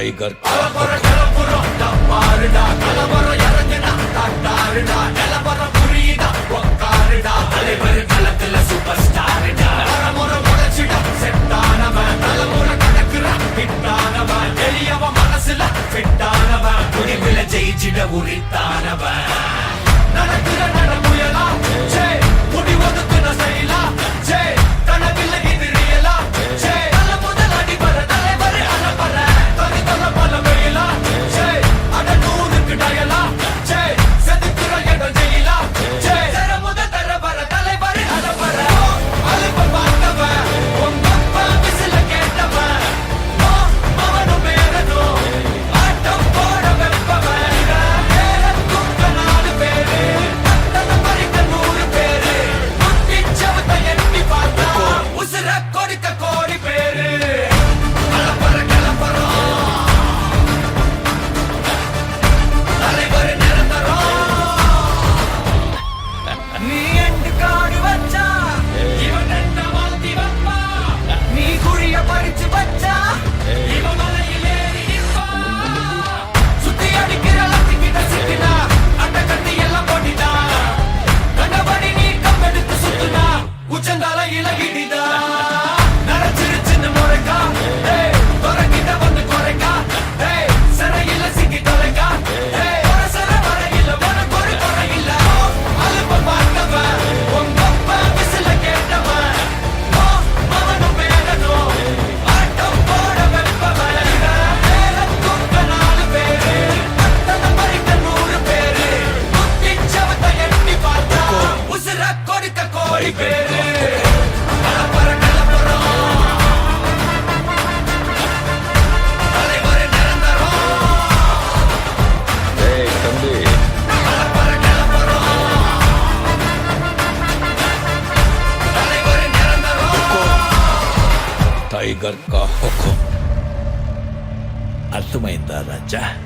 Tiger ஜெயிச்சிட உரித்தானவன் நடக்கிற நடமுயலா முடிவதுக்கு நான் செய்யலாம் கனவில்ல இது ரியலா நல்ல முதல் அடிபர தலைவர் அனபர தனி தல பல வெயிலா அட நூறுக்கு டயலா செதுக்குற இடம் ஜெயிலா தர முத தர வர தலைவர் அனபர அலுப்ப பார்த்தவன் உங்க அப்பா விசில கேட்டவன் மவனும் பேரனும் ஆட்டம் போட வெப்பவன் टाइगर का हुक्म अर्थमैंदा राजा।